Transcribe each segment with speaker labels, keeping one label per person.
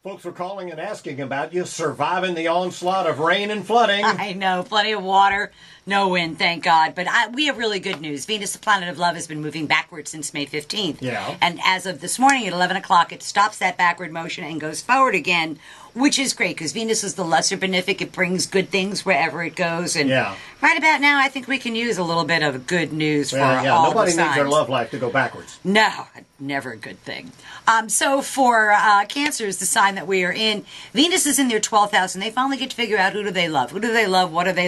Speaker 1: Folks were calling and asking about you surviving the onslaught of rain and flooding.
Speaker 2: I know, plenty of water, no wind, thank God. But we have really good news. Venus, the planet of love, has been moving backwards since May 15th.
Speaker 1: Yeah.
Speaker 2: And as of this morning at 11 o'clock, it stops that backward motion and goes forward again, which is great because Venus is the lesser benefic. It brings good things wherever it goes. And right about now, I think we can use a little bit of good news for all
Speaker 1: nobody
Speaker 2: the signs.
Speaker 1: needs their love life to go backwards.
Speaker 2: No, never a good thing. So for Cancers, the sign that we are in, Venus is in their 12th house, and they finally get to figure out who do they love, what do they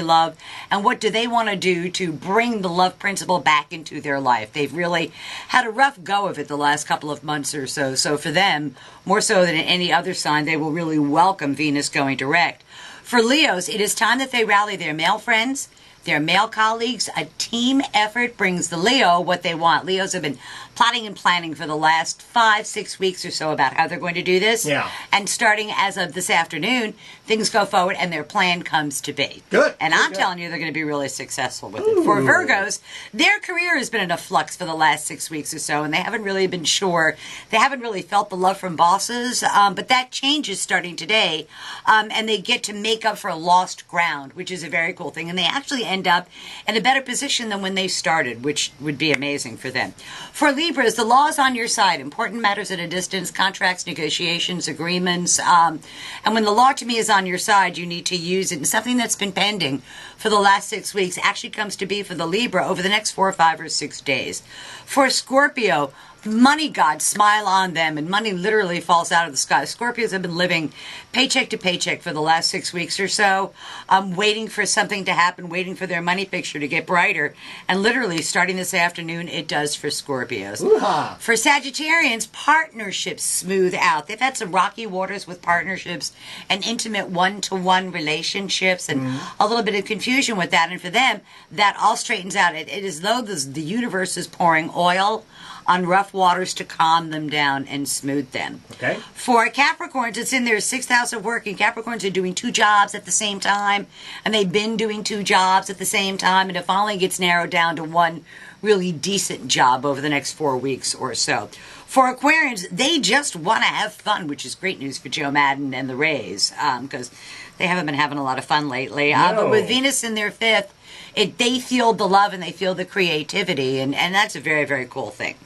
Speaker 2: love, and what do they want to do to bring the love principle back into their life. They've really had a rough go of it the last couple of months or so. So for them, more so than any other sign, they will really welcome Venus going direct. For Leos, it is time that they rally their male friends, their male colleagues. A team effort brings the Leo what they want. Leos have been plotting and planning for the last 5-6 weeks or so about how they're going to do this.
Speaker 1: Yeah.
Speaker 2: And starting as of this afternoon, things go forward and their plan comes to be.
Speaker 1: Good.
Speaker 2: And I'm telling you, they're going to be really successful with it. For Virgos, their career has been in a flux for the last 6 weeks or so, and they haven't really been sure. They haven't really felt the love from bosses, but that changes starting today, and they get to make up for lost ground, which is a very cool thing. And they actually end up in a better position than when they started, which would be amazing for them. For Libras, the law is on your side. Important matters at a distance, contracts, negotiations, agreements. And when the law to me is on your side, you need to use it. And something that's been pending for the last 6 weeks actually comes to be for the Libra over the next 4 or 5 or 6 days. For Scorpio, money gods smile on them, and money literally falls out of the sky. Scorpios have been living paycheck to paycheck for the last 6 weeks or so, waiting for something to happen, waiting for their money picture to get brighter. And literally, starting this afternoon, it does for Scorpios.
Speaker 1: Ooh-ha.
Speaker 2: For Sagittarians, partnerships smooth out. They've had some rocky waters with partnerships and intimate one-to-one relationships and a little bit of confusion with that. And for them, that all straightens out. It is though the universe is pouring oil on rough waters to calm them down and smooth them.
Speaker 1: Okay.
Speaker 2: For Capricorns, it's in their 6th house of work, and Capricorns are doing 2 jobs at the same time, and they've been doing 2 jobs at the same time, and it finally gets narrowed down to one really decent job over the next 4 weeks or so. For Aquarians, they just want to have fun, which is great news for Joe Madden and the Rays, because they haven't been having a lot of fun lately. But with Venus in their 5th, they feel the love and they feel the creativity, and that's a very, very cool thing.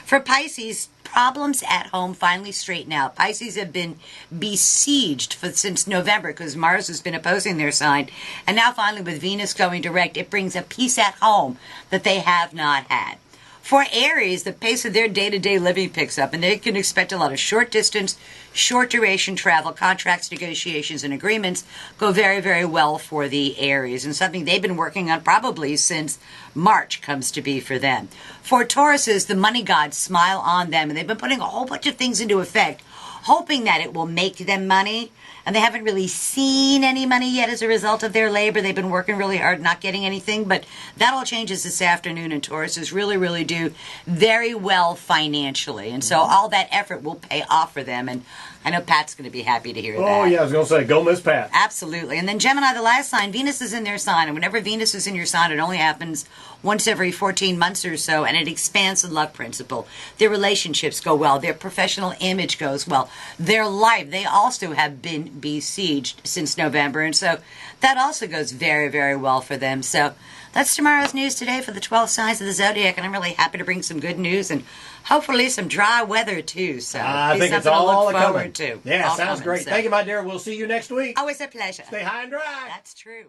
Speaker 2: For Pisces, problems at home finally straighten out. Pisces have been besieged since November because Mars has been opposing their sign, and now finally with Venus going direct, it brings a peace at home that they have not had. For Aries, the pace of their day-to-day living picks up, and they can expect a lot of short-distance, short-duration travel. Contracts, negotiations, and agreements go very, very well for the Aries, and something they've been working on probably since March comes to be for them. For Tauruses, the money gods smile on them, and they've been putting a whole bunch of things into effect, hoping that it will make them money, and they haven't really seen any money yet as a result of their labor. They've been working really hard, not getting anything, but that all changes this afternoon, and Tauruses really, really do very well financially, and so all that effort will pay off for them, and I know Pat's going to be happy to hear that.
Speaker 1: Oh, yeah, I was going to say, go Miss Pat.
Speaker 2: Absolutely. And then Gemini, the last sign, Venus is in their sign, and whenever Venus is in your sign, it only happens once every 14 months or so, and it expands the love principle. Their relationships go well. Their professional image goes well. Their life, they also have been besieged since November, and so that also goes very, very well for them. So that's tomorrow's news today for the 12 signs of the zodiac, and I'm really happy to bring some good news and hopefully some dry weather too. So
Speaker 1: I think it's all coming.
Speaker 2: To.
Speaker 1: Yeah,
Speaker 2: all
Speaker 1: sounds
Speaker 2: coming,
Speaker 1: great.
Speaker 2: So.
Speaker 1: Thank you, my dear. We'll see you next week.
Speaker 2: Always a pleasure.
Speaker 1: Stay high and dry.
Speaker 2: That's true.